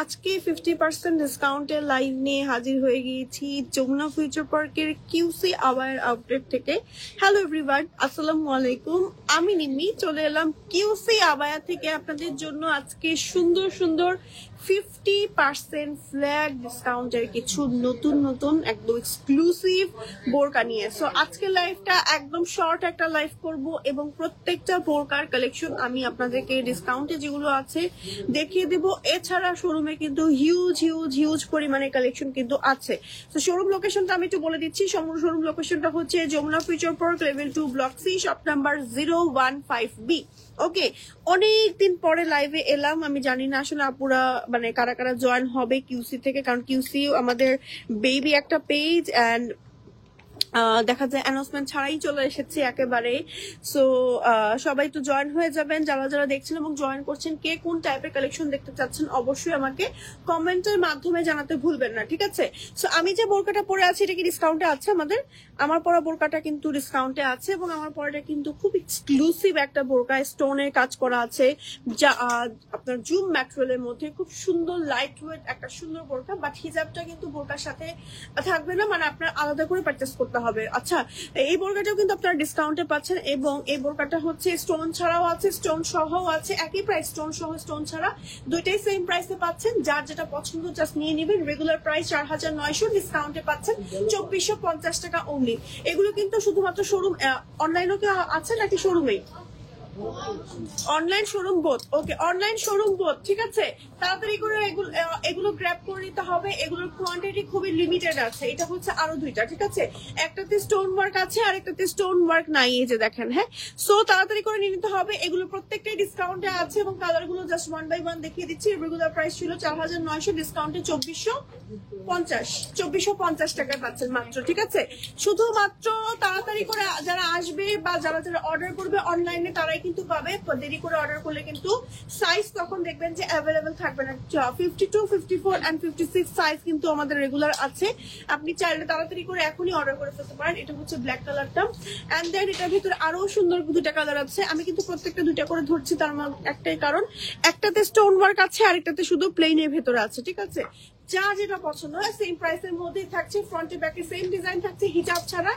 আজকে 50% ডিসকাউন্টে লাইভ নিয়ে হাজির হয়ে গিয়েছি যমুনা ফিউচার পার্কের কিউসি আওয়ার আউটলেট থেকে। হ্যালো এভরিওয়ান, আসসালামু আলাইকুম। আমি নিম্মি চলে এলাম কিউসি আবায়া থেকে আপনাদের জন্য আজকে সুন্দর সুন্দর 50% ফ্ল্যাট ডিসকাউন্টের কিছু নতুন নতুন একদম এক্সক্লুসিভ বোরকা নিয়ে। সো আজকে লাইভটা একদম শর্ট একটা লাইভ করব এবং প্রত্যেকটা বোরকার কালেকশন আমি আপনাদেরকে ডিসকাউন্টে যেগুলো আছে দেখিয়ে দেব। এছাড়া শোরুমে কিন্তু হিউজ হিউজ হিউজ পরিমাণে কালেকশন কিন্তু আছে। তো শোরুম লোকেশনটা আমি একটু বলে দিচ্ছি। শোরুম লোকেশনটা হচ্ছে Jamuna future park level 2 block C shop number 015B। Okay, অনেকদিন পরে লাইভে এলাম। আমি জানি না আসলে আপুরা মানে কারা কারা জয়েন হবে কিউসি থেকে, কারণ কিউসি আমাদের বেবি একটা পেজ অ্যান্ড দেখা যায় অ্যানাউন্সমেন্ট ছাড়াই চলে এসেছে একেবারে। সো সবাই তো জয়েন হয়ে যাবেন যারা যারা দেখছেন এবং জয়েন করছেন। কে কোন টাইপের কালেকশন দেখতে চাচ্ছেন অবশ্যই আমাকে কমেন্টের মাধ্যমে জানাতে ভুলবেন না, ঠিক আছে? সো আমি যে বোরকাটা পরে আছি এটা কি ডিসকাউন্টে আছে? আমার পরা বোরকাটা কিন্তু ডিসকাউন্টে আছে এবং আমার পরাটা কিন্তু খুব এক্সক্লুসিভ একটা বোরকা, স্টোনের কাজ করা আছে যা আপনার জুম ম্যাটেরিয়ালের মধ্যে খুব সুন্দর লাইট ওয়েট একটা সুন্দর বোরকা। বাট হিজাবটা কিন্তু বোরকার সাথে থাকবে না, মানে আপনার আলাদা করে পারচেস করতে হবে। আচ্ছা, এই বোরকাটাও কিন্তু আপনারা ডিসকাউন্টে পাচ্ছেন এবং এই বোরকাটা হচ্ছে স্টোন ছাড়াও আছে, স্টোন সহও আছে। একই প্রাইস, স্টোন সহ স্টোন ছাড়া দুইটাই সেম প্রাইসে পাচ্ছেন। যার যেটা পছন্দ জাস্ট নিয়ে নেবেন। রেগুলার প্রাইস 4900, ডিসকাউন্টে পাচ্ছেন 2450 টাকা অনলি। এগুলো কিন্তু শুধুমাত্র শোরুম, অনলাইনও কি আছে নাকি শোরুমেই? Online showroom both. Okay, online showroom both, ঠিক আছে। তাড়াতাড়ি করে এগুলো গ্র্যাব করে নিতে হবে। এগুলোর কোয়ান্টিটি খুবই লিমিটেড আছে। এটা হচ্ছে আরো দুইটা, ঠিক আছে। একটাতে স্টোন ওয়ার্ক আছে আর একটাতে স্টোন ওয়ার্ক নাই, এই যে দেখেন। হ্যাঁ, সো তাড়াতাড়ি করে নিয়ে নিতে হবে। এগুলো প্রত্যেকটাই ডিসকাউন্টে আছে এবং কালার গুলো জাস্ট 1 বাই 1 দেখিয়ে দিচ্ছি। রেগুলার প্রাইস ছিল 4900, ডিসকাউন্টে 2450 টাকায় পাচ্ছেন মাত্র, ঠিক আছে। শুধুমাত্র তাড়াতাড়ি করে যারা আসবে বা যারা যারা অর্ডার করবে অনলাইনে তারাই কিন্তু পাবে। দেরি করে অর্ডার করলে কিন্তু সাইজ তখন দেখবেন যে অ্যাভেলেবেল থাকবে না। 52, 54 এন্ড 56 সাইজ কিন্তু আমাদের রেগুলার আছে। আপনি চাইলে তাড়াতাড়ি করে এখনই অর্ডার করে ফেলতে পারেন। এটা হচ্ছে ব্ল্যাক কালারটা এন্ড দেন এটার ভিতরে আরো সুন্দর দুটা কালার আছে। আমি কিন্তু প্রত্যেকটা দুইটা করে ধরছি, তার একটাই কারণ একটাতে স্টোন ওয়ার্ক আছে আর একটাতে শুধু প্লেনের ভেতরে আছে, ঠিক আছে। যা যেটা পছন্দ হয় সেম প্রাইসের মধ্যেই থাকছে। ফ্রন্টে ব্যাকে সেম ডিজাইন থাকছে হিজাব ছাড়া।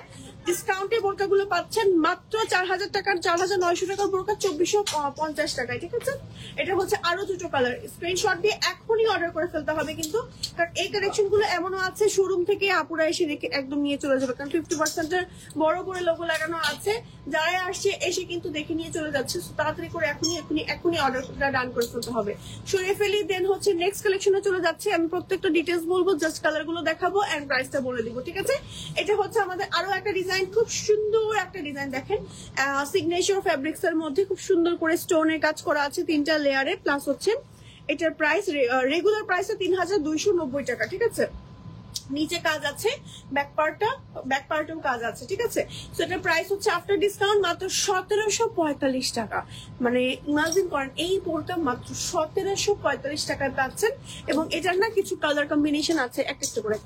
ডিসকাউন্টে বোরকাগুলো পাচ্ছেন মাত্র 4000 টাকার, 4900 টাকার বোরকা 2450 টাকায়, ঠিক আছে। এটা হচ্ছে আরো দুটো কালার। স্ক্রিনশট দিয়ে এখনই অর্ডার করে ফেলতে হবে কিন্তু, কারণ এই কালেকশন গুলো এমনও আছে শোরুম থেকে আপুরা এসে দেখে একদম নিয়ে চলে যাবে। কারণ 50% বড় করে লোগো লাগানো আছে। যারা আসছে এসে কিন্তু দেখে নিয়ে চলে যাচ্ছে। তাড়াতাড়ি করে এখনই অর্ডারটা ডান করে ফেলতে হবে। সরিয়ে ফেলি, দেন হচ্ছে নেক্সট কালেকশনে চলে যাচ্ছে। আমি প্রত্যেকটা ডিটেলস বলবো, জাস্ট কালার গুলো দেখাবো এন্ড প্রাইসটা বলে দিব, ঠিক আছে। এটা হচ্ছে আমাদের আরো একটা ডিজাইন, খুব সুন্দর একটা ডিজাইন দেখেন। সিগনেচার ফ্যাব্রিক্স এর মধ্যে খুব সুন্দর করে স্টোনের কাজ করা আছে 3টা লেয়ারে। প্লাস হচ্ছে এটার প্রাইস রেগুলার প্রাইসে 3290 টাকা, ঠিক আছে। নিচে কাজ আছে, ব্যাক পার্টেও কাজ আছে, ঠিক আছে। সো এটার প্রাইস হচ্ছে আফটার ডিসকাউন্ট মাত্র 1745 টাকা। মানে ইমাজিন করেন এই বোরকা মাত্র 1745 টাকায় পাচ্ছেন। এবং এটার না কিছু কালার কম্বিনেশন আছে, একটা করে।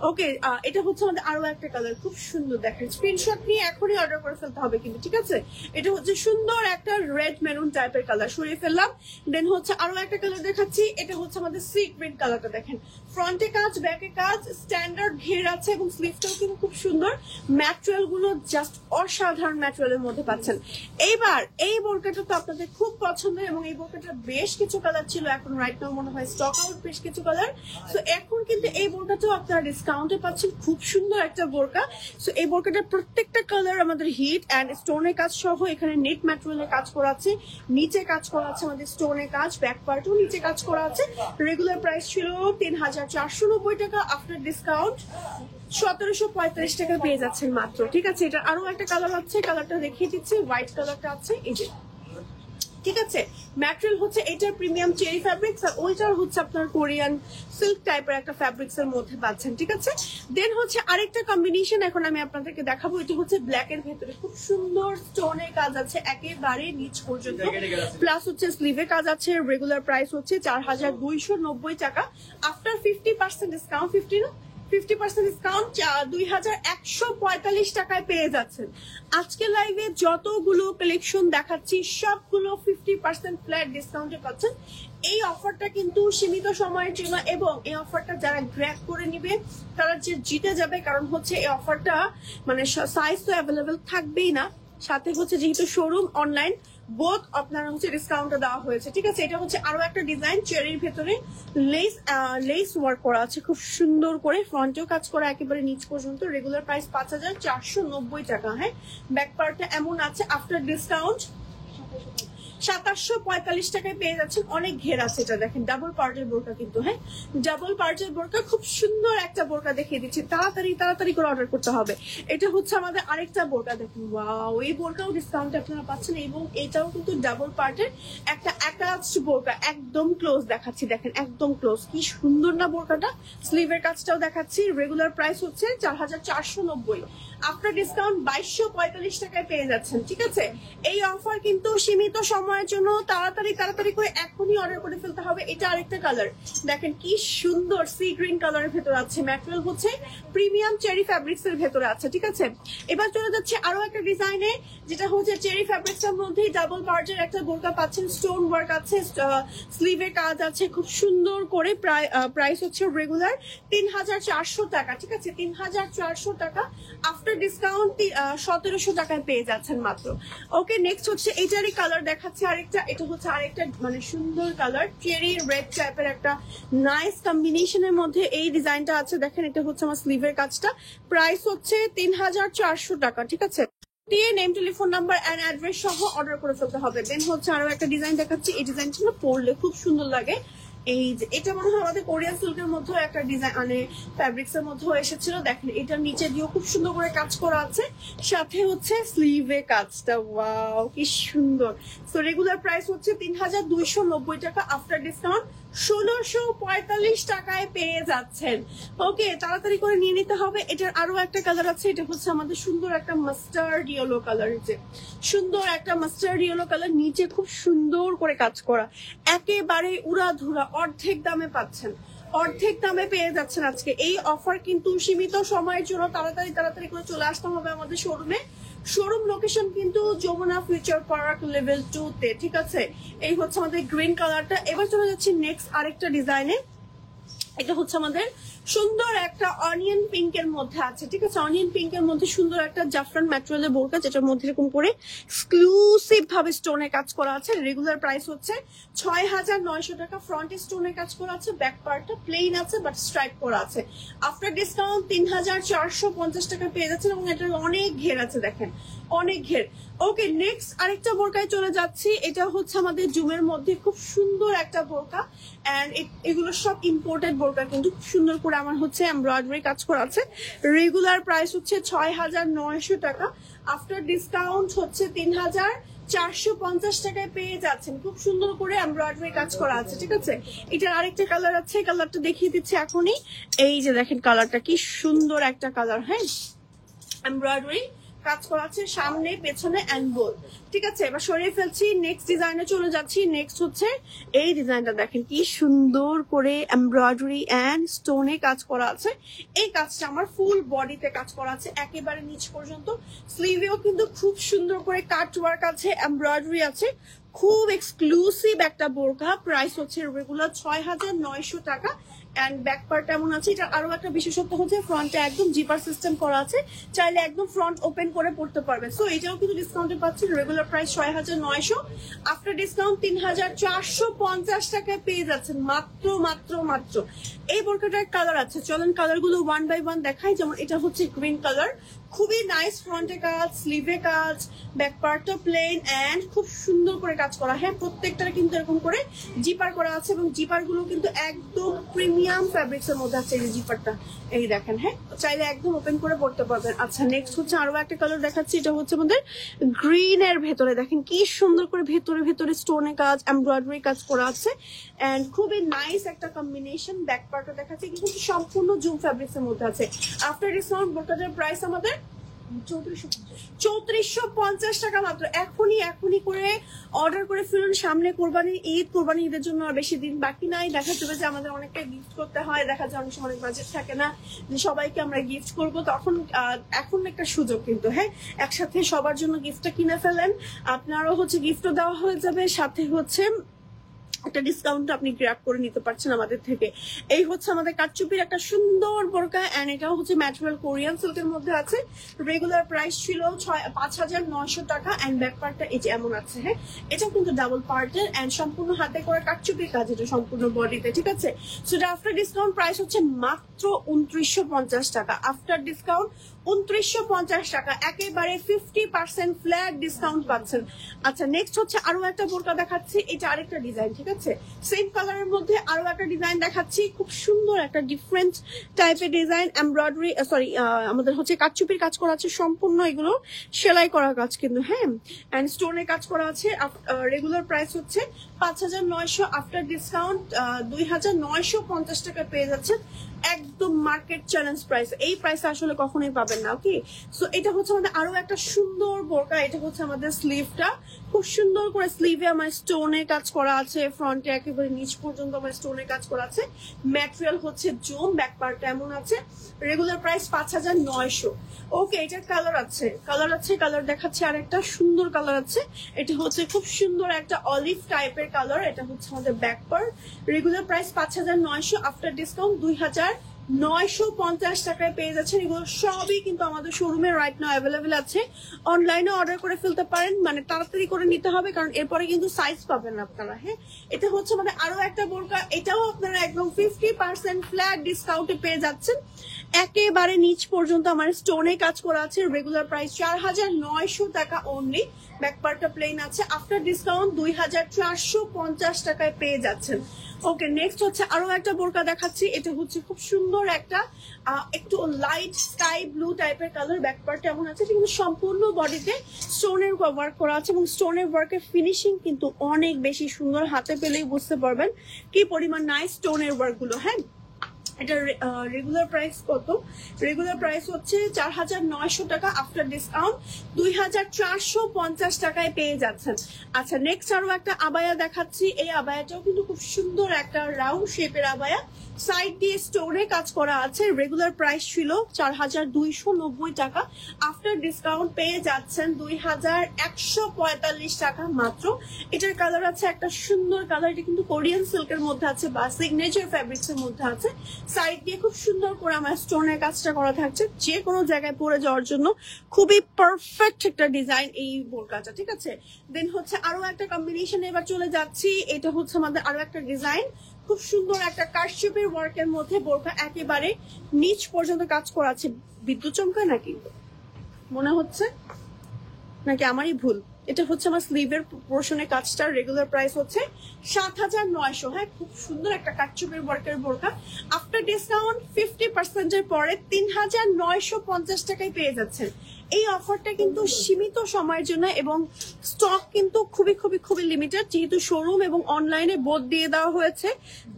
ওকে, এটা হচ্ছে আমাদের আরো একটা কালার, খুব সুন্দর দেখেন। স্ক্রিনশট নিয়ে এখনই অর্ডার করে ফেলতে হবে কিন্তু, ঠিক আছে। এটা হচ্ছে সুন্দর একটা রেড মেরুন টাইপের কালার, সরিয়ে ফেললাম। দেন হচ্ছে আরো একটা কালার দেখাচ্ছি। এটা হচ্ছে আমাদের সি গ্রিন কালারটা দেখেন। ফ্রন্টে কাজ, ব্যাকে কাজ, স্ট্যান্ডার্ড ঘের আছে এবং স্লিভটাও কিন্তু খুব সুন্দর। ম্যাটেরিয়াল গুলো জাস্ট অসাধারণ ম্যাটেরিয়ালের মধ্যে পাচ্ছেন। এইবার এই বোরকাটা তো আপনাদের খুব পছন্দ এবং এই বোরকাটার বেশ কিছু কালার ছিল, এখন রাইট নাও মনে হয় স্টক আউট বেশ কিছু কালার। সো এখন কিন্তু এই বোরকাটাও আপনারা ডিসকাউন্টে পাচ্ছেন। খুব সুন্দর একটা বোরকা। সো এই বোরকাটার প্রত্যেকটা কালার আমাদের হিট অ্যান্ড স্টোনের কাজ সহ এখানে নেট ম্যাটেরিয়ালের কাজ করা আছে, নিচে কাজ করা আছে আমাদের স্টোনের কাজ, ব্যাক পার্টও নিচে কাজ করা আছে। রেগুলার প্রাইস ছিল 3490 টাকা, আফটার ডিসকাউন্ট 1745 টাকা পেয়ে যাচ্ছেন মাত্র, ঠিক আছে। এটা আরো একটা কালার আছে, কালারটা দেখিয়ে দিচ্ছি। হোয়াইট কালারটা আছে এই যে, ঠিক আছে। ম্যাটেরিয়াল হচ্ছে এটার প্রিমিয়াম চেরি ফ্যাব্রিক্স আর ওইটার হচ্ছে আপনার কোরিয়ান সিল্ক টাইপের একটা ফ্যাব্রিক্স এর মধ্যে পাচ্ছেন, ঠিক আছে। দেন হচ্ছে আরেকটা কম্বিনেশন এখন আমি আপনাদেরকে দেখাবো। এটা হচ্ছে ব্ল্যাক এর ভেতরে খুব সুন্দর স্টোনের কাজ আছে একেবারে নিচ পর্যন্ত। প্লাস হচ্ছে স্লিভে কাজ আছে। রেগুলার প্রাইস হচ্ছে 4290 টাকা, আফটার 50% ডিসকাউন্ট 50% ডিসকাউন্ট 2145 টাকায় পেয়ে যাচ্ছেন। আজকে লাইভে যতগুলো কালেকশন দেখাচ্ছি সবগুলো 50% ফ্ল্যাট ডিসকাউন্টে পাচ্ছেন। এই অফারটা কিন্তু সীমিত সময়ের জন্য এবং এই অফারটা যারা গ্র্যাব করে নিবে তারা যে জিতে যাবে, কারণ হচ্ছে এই অফারটা মানে সাইজ তো অ্যাভেলেবেল থাকবেই না, সাথে হচ্ছে যেহেতু শোরুম অনলাইন বোথ আপনার হচ্ছে ডিসকাউন্টে দেওয়া হয়েছে। ঠিক আছে, এটা হচ্ছে আরো একটা ডিজাইন চেরির ভেতরে লেস ওয়ার্ক করা আছে খুব সুন্দর করে, ফ্রন্টেও কাজ করা একেবারে নিচ পর্যন্ত। রেগুলার প্রাইস 5490 টাকা। হ্যাঁ, ব্যাক পার্টটা এমন আছে আফটার ডিসকাউন্ট 2745 টাকায় পেয়ে যাচ্ছেন। অনেক ঘের আছে, এটা দেখেন ডাবল পার্টের বোরকা কিন্তু। হ্যাঁ, ডাবল পার্টের বোরকা, খুব সুন্দর একটা বোরকা দেখিয়ে দিচ্ছি, তাড়াতাড়ি করে অর্ডার করতে হবে। এটা হচ্ছে আমাদের আরেকটা বোরকা, দেখেন ওয়াও, এই বোরকাও ডিসকাউন্ট আপনারা পাচ্ছেন এবং এটাও কিন্তু ডাবল পার্টের একটা অ্যাটাচড বোরকা, একদম ক্লোজ দেখাচ্ছি, দেখেন একদম ক্লোজ, কি সুন্দর না বোরকাটা। স্লিভের কাজটাও দেখাচ্ছি। রেগুলার প্রাইস হচ্ছে 4490, আফটার ডিসকাউন্ট 2245 টাকায় পেয়ে যাচ্ছেন। ঠিক আছে, এই অফার কিন্তু সীমিত সময়ের জন্য, তাড়াতাড়ি করে এখনই অর্ডার করে ফেলতে হবে। এটা আরেকটা কালার, দেখেন কি সুন্দর সি গ্রিন কালারের ভেতরে আছে, ম্যাটেরিয়াল হচ্ছে প্রিমিয়াম চেরি ফ্যাব্রিক্স এর ভেতরে আছে। ঠিক আছে, এবার চলে যাচ্ছে আরো একটা ডিজাইনে, যেটা হচ্ছে চেরি ফ্যাব্রিক্স এর মধ্যেই ডাবল পার্টের একটা বোরকা পাচ্ছেন, স্টোন ওয়ার্ক আছে, স্লিভে কাজ আছে খুব সুন্দর করে। প্রাইস হচ্ছে রেগুলার 3400 টাকা। ঠিক আছে, 3400 টাকা, আফটার ডিসকাউন্ট 1700 টাকায় পেয়ে যাচ্ছেন মাত্র। ওকে, নেক্সট হচ্ছে এইটারই কালার দেখাচ্ছে আরেকটা, এটা হচ্ছে আরেকটা মানে সুন্দর কালার, চেরি রেড টাইপের একটা নাইস কম্বিনেশনের মধ্যে এই ডিজাইনটা আছে। দেখেন এটা হচ্ছে আমার স্লিভের কাজটা, প্রাইস হচ্ছে 3400 টাকা। ঠিক আছে, দিয়ে name, telephone number and address সহ অর্ডার করে ফেলতে হবে। দেন হচ্ছে আরো একটা ডিজাইন দেখাচ্ছি, এই ডিজাইনটা না পরলে খুব সুন্দর লাগে। এই যে এটা মনে হয় আমাদের কোরিয়ান সিল্কের মধ্যে একটা ডিজাইন মানে ফ্যাব্রিক্স এর মধ্যে এসেছিল। দেখেন এটার নিচে দিয়েও খুব সুন্দর করে কাজ করা আছে, সাথে হচ্ছে স্লিভে কাজটা, ওয়াও কি সুন্দর। সো রেগুলার প্রাইস হচ্ছে 3290 টাকা, আফটার ডিসকাউন্ট 1645 টাকায় পেয়ে যাচ্ছেন। ওকে, তাড়াতাড়ি করে নিয়ে নিতে হবে। এটার আরো একটা কালার আছে, এটা হচ্ছে আমাদের সুন্দর একটা মাস্টার্ড ইয়েলো কালার, যে সুন্দর একটা মাস্টার্ড ইয়েলো কালার, নিচে খুব সুন্দর করে কাজ করা, একেবারে উড়াধুরা, অর্ধেক দামে পাচ্ছেন, অর্ধেক দামে পেয়ে যাচ্ছেন আজকে। এই অফার কিন্তু সীমিত সময়ের জন্য, তাড়াতাড়ি করে চলে আসতে হবে আমাদের শোরুমে। শোরুম লোকেশন কিন্তু যমুনা ফিউচার পার্ক লেভেল 2 তে। ঠিক আছে, এই হচ্ছে আমাদের গ্রিন কালারটা। এবার চলে যাচ্ছি নেক্সট আরেকটা ডিজাইনে, এটা হচ্ছে আমাদের সুন্দর একটা অনিয়ন পিঙ্কের মধ্যে আছে। ঠিক আছে, অনিয়ন পিঙ্কের মধ্যে সুন্দর একটা জাফরান ম্যাটেরিয়ালের বোরকা, যেটার মধ্যে এরকম করে এক্সক্লুসিভ ভাবে স্টোনে কাজ করা আছে। রেগুলার প্রাইস হচ্ছে 6900 টাকা, ফ্রন্টে স্টোনে কাজ করা আছে, ব্যাক পার্টটা প্লেন আছে বাট স্ট্রাইপ করা আছে। আফটার ডিসকাউন্ট 3450 টাকা পেয়ে যাচ্ছেন এবং এটার অনেক ঘের আছে, দেখেন অনেক ঘের। ওকে, নেক্সট আরেকটা বোরকায় চলে যাচ্ছি, এটা হচ্ছে আমাদের জুমের মধ্যে খুব সুন্দর একটা বোরকা, এন্ড এগুলো সব ইম্পোর্টেড বোরকা কিন্তু খুব সুন্দর করে আমার হচ্ছে এমব্রয়ডারি কাজ করা আছে। রেগুলার প্রাইস হচ্ছে 6900 টাকা, আফটার ডিসকাউন্ট হচ্ছে 3450 টাকায় পেয়ে যাচ্ছেন। খুব সুন্দর করে এমব্রয়ডারি কাজ করা আছে। ঠিক আছে, এটার আরেকটা কালার আছে, কালারটা দেখিয়ে দিচ্ছি এখনই। এই যে দেখেন কালারটা কি সুন্দর একটা কালার। হ্যাঁ, এমব্রয়ডারি কাজ করা আছে সামনে পেছনে এন্ড বোথ। ঠিক আছে, এবার সরিয়ে ফেলছি, নেক্সট ডিজাইনে চলে যাচ্ছি। নেক্সট হচ্ছে এই ডিজাইনটা, দেখেন কি সুন্দর করে এমব্রয়ডারি এন্ড স্টোনে কাজ করা আছে। এই কাজটা আমার ফুল বডিতে কাজ করা আছে একেবারে নিচ পর্যন্ত। স্লিভেও কিন্তু খুব সুন্দর করে কাট ওয়ার্ক আছে, এমব্রয়ডারি আছে, খুব এক্সক্লুসিভ একটা বোরকা। প্রাইস হচ্ছে রেগুলার 6900 টাকা, এন্ড ব্যাক পার্ট এমন আছে। এটা আরো একটা বিশেষত্ব হচ্ছে ফ্রন্টে একদম জিপার সিস্টেম করা আছে, চাইলে একদম ফ্রন্ট ওপেন করে পড়তে পারবে। সো এটাও কিন্তু ডিসকাউন্টে পাচ্ছেন। রেগুলার প্রাইস 6900, আফটার ডিসকাউন্ট 3450 টাকায় পেয়ে যাচ্ছেন মাত্র। এই বোরকাটার কালার আছে, চলেন কালার গুলো ওয়ান বাই ওয়ান দেখাই। যেমন এটা হচ্ছে গ্রিন কালার, খুবই নাইস, ফ্রন্টে কাজ, স্লিভে কাজ, ব্যাক পার্টটা প্লেন এন্ড খুব সুন্দর করে কাজ করা। হ্যাঁ, প্রত্যেকটা কিন্তু এরকম করে জিপার করা আছে এবং জিপার গুলো কিন্তু একদম প্রিমিয়াম ফ্যাব্রিক্স এর মধ্যে আছে। এই জিপারটা এই দেখেন, হ্যাঁ চাইলে একদম ওপেন করে পড়তে পারবেন। আচ্ছা, নেক্সট হচ্ছে আরো একটা কালার দেখাচ্ছি, এটা হচ্ছে আমাদের গ্রিন এর ভেতরে, দেখেন কি সুন্দর করে ভেতরে স্টোনে কাজ, এমব্রয়ডারি কাজ করা আছে এন্ড খুবই নাইস একটা কম্বিনেশন। ব্যাক পার্টটা দেখাচ্ছি কিন্তু সম্পূর্ণ জুম ফ্যাব্রিক্স এর মধ্যে আছে। আফটার ডিসকাউন্ট বোরকাটার প্রাইস আমাদের 3450 টাকা মাত্র। এখনই করে অর্ডার করে ফেলুন, সামনে কোরবানি ঈদের জন্য আর বেশি দিন বাকি নাই। দেখা যাবে যে আমাদের অনেকটা গিফট করতে হয়, দেখা যায় অনেক সময় অনেক বাজেট থাকে না যে সবাইকে আমরা গিফট করব, তখন এখন একটা সুযোগ কিন্তু, হ্যাঁ একসাথে সবার জন্য গিফটটা কিনে ফেলেন, আপনারও হচ্ছে গিফটও দেওয়া হয়ে যাবে, সাথে হচ্ছে একটা ডিসকাউন্ট আপনি গ্র্যাব করে নিতে পারছেন আমাদের থেকে। এই হচ্ছে আমাদের কারচুপির একটা সুন্দর বোরকা, এন্ড এটাও হচ্ছে ম্যাটেরিয়াল কোরিয়ান সিল্কের মধ্যে আছে। রেগুলার প্রাইস ছিল 5900 টাকা, এন্ড ব্যাক পার্টটা এই যে এমন আছে, হ্যাঁ এটা কিন্তু ডাবল পার্টের, এন্ড সম্পূর্ণ হাতে করা কারচুপির কাজ, এটা সম্পূর্ণ বডিতে, ঠিক আছে। সো এটা আফটার ডিসকাউন্ট প্রাইস হচ্ছে মাত্র 2950 টাকা, আফটার ডিসকাউন্ট 2950 টাকা, একেবারে 50% ফ্ল্যাট ডিসকাউন্ট পাচ্ছেন। আচ্ছা নেক্সট হচ্ছে আরো একটা বোরকা দেখাচ্ছি, এটা আরেকটা ডিজাইন, ঠিক আছে সেম কালারের মধ্যে আরো একটা ডিজাইন দেখাচ্ছি, খুব সুন্দর একটা ডিফারেন্ট টাইপের ডিজাইন, এমব্রয়ডারি সরি আমাদের হচ্ছে কারচুপির কাজ করা আছে, সম্পূর্ণ এগুলো সেলাই করা কাজ কিন্তু, হ্যাঁ এন্ড স্টোনের কাজ করা আছে। রেগুলার প্রাইস হচ্ছে 5900, আফটার ডিসকাউন্ট 2950 টাকা পেয়ে যাচ্ছেন, একদম মার্কেট চ্যালেঞ্জ প্রাইস। এই প্রাইস আসলে কখনোই পাবেন না। ওকে সো এটা হচ্ছে আমাদের আরো একটা সুন্দর বোরকা, এটা হচ্ছে আমাদের স্লিভটা, খুব সুন্দর করে স্লিভে আমার স্টোনের কাজ করা আছে, ফ্রন্টে একেবারে নিচ পর্যন্ত আমার স্টোনের কাজ করা আছে, ম্যাটেরিয়াল হচ্ছে জোম, ব্যাক পার্ট এমন আছে। Regular price 5900। ওকে এটার কালার দেখাচ্ছে, আর একটা সুন্দর কালার আছে, এটা হচ্ছে খুব সুন্দর একটা অলিভ টাইপের কালার, এটা হচ্ছে আমাদের back part. Regular price 5900, after discount 2950 টাকায় পেয়ে যাচ্ছেন। এগুলো সবই কিন্তু আমাদের শোরুমে রাইট নাও অ্যাভেলেবেল আছে, অনলাইনে অর্ডার করে ফেলতে পারেন, মানে তাড়াতাড়ি করে নিতে হবে কারণ এরপরে কিন্তু সাইজ পাবেন আপনারা। হ্যাঁ এটা হচ্ছে আমাদের আরো একটা বোরকা, এটাও আপনারা একদম 50% ফ্ল্যাট ডিসকাউন্টে পেয়ে যাচ্ছেন, একেবারে নিচ পর্যন্ত আমার স্টোনে কাজ করা আছে। রেগুলার প্রাইস 4900 টাকা অনলি, ব্যাক পার্টটা প্লেন আছে, আফটার ডিসকাউন্ট 2450 টাকায় পেয়ে যাচ্ছেন। ওকে নেক্সট হচ্ছে আরো একটা বোরকা দেখাচ্ছি, এটা হচ্ছে খুব সুন্দর একটা একটু লাইট স্কাই ব্লু টাইপের কালার, ব্যাক পার্টটা এমন আছে, কিন্তু সম্পূর্ণ বডিতে স্টোনের ওয়ার্ক করা আছে, এবং স্টোনের ওয়ার্কের ফিনিশিং কিন্তু অনেক বেশি সুন্দর, হাতে পেলেই বুঝতে পারবেন কি পরিমাণ নাইস স্টোনের ওয়ার্ক গুলো। হ্যাঁ এটা রেগুলার প্রাইস কত? রেগুলার প্রাইস হচ্ছে 4900 টাকা, আফটার ডিসকাউন্ট 2450 টাকায় পেয়ে যাচ্ছেন। আচ্ছা নেক্সট আরো একটা আবায়া দেখাচ্ছি, এই আবায়াটাও কিন্তু খুব সুন্দর একটা রাউন্ড শেপের আবায়া, সাইড দিয়ে স্টোনে কাজ করা আছে। রেগুলার প্রাইস ছিল 4290 টাকা, আফটার ডিসকাউন্ট পেয়ে যাচ্ছেন 2145 টাকা মাত্র। এটার কালার আছে একটা সুন্দর কালার, এটা কিন্তু কোরিয়ান সিল্কের মধ্যে আছে বা সিগনেচার ফ্যাব্রিক্স এর মধ্যে আছে, সাইড দিয়ে খুব সুন্দর করে আমার স্টোনের কাজটা করা থাকছে, যে কোনো জায়গায় পরে যাওয়ার জন্য খুবই পারফেক্ট একটা ডিজাইন এই বোরকাটা, ঠিক আছে। দেন হচ্ছে আরো একটা কম্বিনেশন, এবার চলে যাচ্ছি, এটা হচ্ছে আমাদের আরো একটা ডিজাইন, খুব সুন্দর একটা কারচুপির ওয়ার্কের মধ্যে বোরকা, একেবারে নিচ পর্যন্ত কাজ করা আছে। বিদ্যুৎ চমকায় নাকি মনে হচ্ছে, নাকি আমারই ভুল? এটা হচ্ছে আমার স্লিভের পোর্শনের কাজটা। রেগুলার প্রাইস হচ্ছে 7900। হ্যাঁ খুব সুন্দর একটা কারচুপির ওয়ার্কের বোরকা, আফটার ডিসকাউন্ট 50% এর পরে 3950 টাকায় পেয়ে যাচ্ছেন। এই অফারটা কিন্তু সীমিত সময়ের জন্য, এবং স্টক কিন্তু খুবই লিমিটেড, যেহেতু শোরুম এবং অনলাইনে বোধ দিয়ে দেওয়া হয়েছে,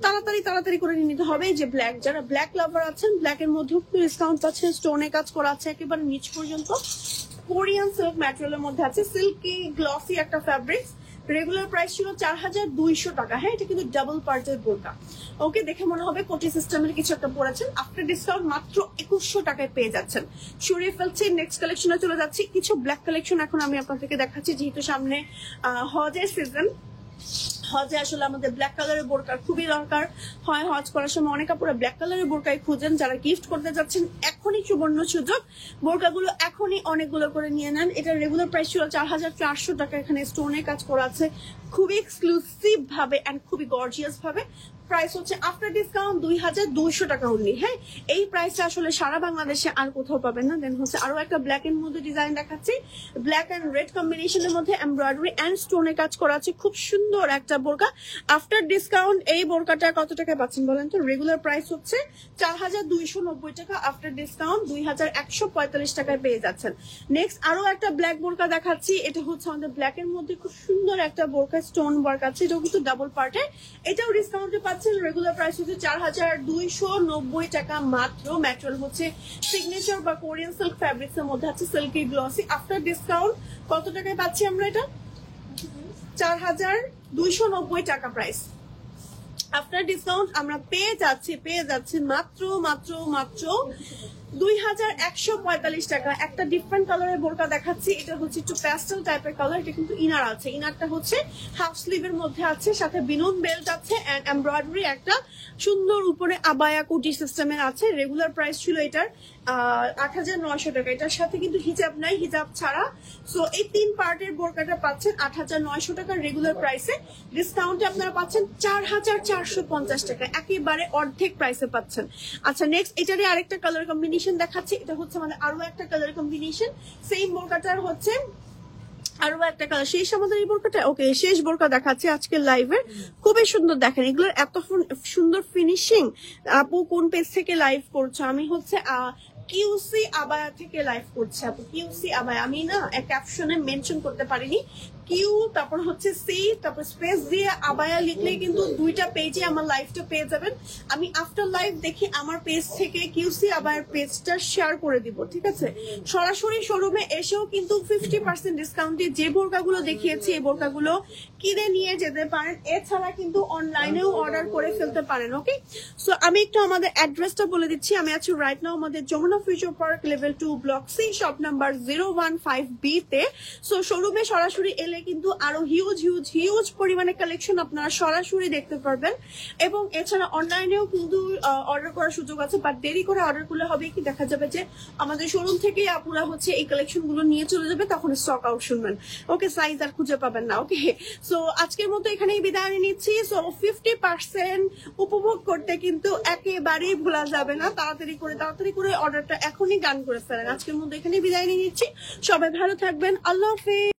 তাড়াতাড়ি করে নিতে হবে। যে ব্ল্যাক, যারা ব্ল্যাক লাভার আছেন, ব্ল্যাকের মধ্যেও ডিসকাউন্ট পাচ্ছেন, স্টোনে কাজ করা আছে একেবারে নিচ পর্যন্ত, কোরিয়ান সিল্ক ম্যাটেরিয়ালের মধ্যে আছে, সিল্কি গ্লসি একটা ফ্যাব্রিক্স। রেগুলার প্রাইস ছিল 4200 টাকা। হ্যাঁ এটা কিন্তু ডাবল পার্টের বোরকা। ওকে দেখে মনে হবে কোটি সিস্টেমের কিছু একটা পড়েছেন, আফটার ডিসকাউন্ট মাত্র 2100 টাকায় পেয়ে যাচ্ছেন। সরিয়ে ফেলছি, নেক্সট কালেকশনে চলে যাচ্ছি। কিছু ব্ল্যাক কালেকশন এখন আমি আপনাদেরকে দেখাচ্ছি, যেহেতু সামনে হজের সিজন। হজে আসলে আমাদের ব্ল্যাক কালারের বোরকা খুবই দরকার হয়, হজ করার সময় অনেক আপুরা ব্ল্যাক কালারের বোরকাই খুঁজেন, যারা গিফট করতে যাচ্ছেন এখনই সুবর্ণ সুযোগ, বোরকাগুলো এখনই অনেকগুলো করে নিয়ে নেন। এটা রেগুলার প্রাইস ছিল 4400 টাকা, এখানে স্টোনের কাজ করা আছে খুবই এক্সক্লুসিভ ভাবে এন্ড খুবই গর্জিয়াস ভাবে। প্রাইস হচ্ছে আফটার ডিসকাউন্ট 2200 টাকা অনলি। হ্যাঁ এই প্রাইসটা আসলে সারা বাংলাদেশে আর কোথাও পাবেন না। দেন হচ্ছে আরো একটা ব্ল্যাক এর মধ্যে ডিজাইন দেখাচ্ছি, ব্ল্যাক এন্ড রেড কম্বিনেশনের মধ্যে এমব্রয়ডারি এন্ড স্টোনে কাজ করা আছে, খুব সুন্দর একটা বোরকা। আফটার ডিসকাউন্ট এই বোরকাটা কত টাকায় পাচ্ছেন বলেন তো? রেগুলার প্রাইস হচ্ছে 4290 টাকা, আফটার ডিসকাউন্ট 2145 টাকায় পেয়ে যাচ্ছেন। নেক্সট আরো একটা ব্ল্যাক বোরকা দেখাচ্ছি, এটা হচ্ছে আমাদের ব্ল্যাক এর মধ্যে খুব সুন্দর একটা বোরকা, হালকা স্টোন ওয়ার্ক আছে, এটাও কিন্তু ডাবল পার্টে। এটাও ডিসকাউন্টে পাচ্ছেন, রেগুলার প্রাইস হচ্ছে 4290 টাকা মাত্র। ম্যাটেরিয়াল হচ্ছে সিগনেচার বা কোরিয়ান সিল্ক ফ্যাব্রিক্স এর মধ্যে আছে, সিল্কি গ্লসি। আফটার ডিসকাউন্ট কত টাকায় পাচ্ছি আমরা এটা? 4290 টাকা প্রাইস। আফটার ডিসকাউন্ট আমরা পেয়ে যাচ্ছি মাত্র মাত্র মাত্র 2145 টাকা। একটা ডিফারেন্ট কালারের বোরকা দেখাচ্ছি, এটা হচ্ছে একটু প্যাস্টেল টাইপের কালার। এটা কিন্তু ইনার আছে, ইনারটা হচ্ছে হাফ স্লিভের মধ্যে আছে, সাথে বিনুন বেল্ট আছে এন্ড এমব্রয়ডারি একটা সুন্দর উপরে আবায়া কোটি সিস্টেমের আছে। রেগুলার প্রাইস ছিল এটার 8900 টাকা। এটার সাথে কিন্তু হিজাব নাই, হিজাব ছাড়া। সো এই 3 পার্টের বোরকাটা পাচ্ছেন 8900 টাকা রেগুলার প্রাইসে। ডিসকাউন্টে আপনারা পাচ্ছেন 4450 টাকা, একেবারে অর্ধেক প্রাইসে পাচ্ছেন। আচ্ছা নেক্সট এটারই আরেকটা কালার কম্বিনেশন দেখাচ্ছি, এটা হচ্ছে আমাদের আরো একটা কালার কম্বিনেশন। সেম বোরকাটার হচ্ছে আরো একটা কালার। শেষ আমাদের এই বোরকাটা, ওকে শেষ বোরকা দেখাচ্ছে আজকে লাইভের। খুবই সুন্দর, দেখেন এগুলোর এত সুন্দর ফিনিশিং। আপু কোন পেজ থেকে লাইভ করছো? আমি হচ্ছে কিউসি আবায়া থেকে লাইভ করছে আপু, কিউসি আবায়া। আমি না ক্যাপশনে মেনশন করতে পারিনি, কিউ তারপর হচ্ছে সি তারপর স্পেস দিয়ে আবায়া লিখলে কিন্তু 2টা পেজে আমার লাইভটা পেয়ে যাবেন। আমি আফটার লাইভ দেখি আমার পেজ থেকে কিউসি আবায়ার পেজটা শেয়ার করে দিব, ঠিক আছে? সরাসরি শোরুমে এসেও কিন্তু 50% ডিসকাউন্টে যে বোরকাগুলো দেখিয়েছি এই বোরকাগুলো কিনে নিয়ে যেতে পারেন। এছাড়া কিন্তু অনলাইনেও অর্ডার করে ফেলতে পারেন। ওকে, সো আমি একটু আমাদের অ্যাড্রেসটা বলে দিচ্ছি। আমি আছি রাইট নাও আমাদের Jamuna future park level 2 block C shop number 015B তে। সো শোরুমে সরাসরি এলে কিন্তু আরো হিউজ পরিমাণে কালেকশন আপনারা সরাসরি দেখতে পারবেন। এবং এছাড়া অনলাইনেও কিন্তু অর্ডার করার সুযোগ আছে, বাট দেরি করে অর্ডার করলে হবে কি, দেখা যাবে যে আমাদের শোরুম থেকেই আপনারা হচ্ছে এই কালেকশন গুলো নিয়ে চলে যাবে, তখন স্টক আউট শুনবেন। ওকে, সাইজ আর খুঁজে পাবেন না। ওকে, সো আজকের মতো এখানেই বিদায় নিচ্ছি। সো 50% উপভোগ করতে কিন্তু একেবারেই ভোলা যাবে না। তাড়াতাড়ি করে অর্ডারটা এখনই ডান করে ফেলেন। আজকের মতো এখানেই বিদায় নিয়ে নিচ্ছি। সবাই ভালো থাকবেন, আল্লাহ হাফেজ।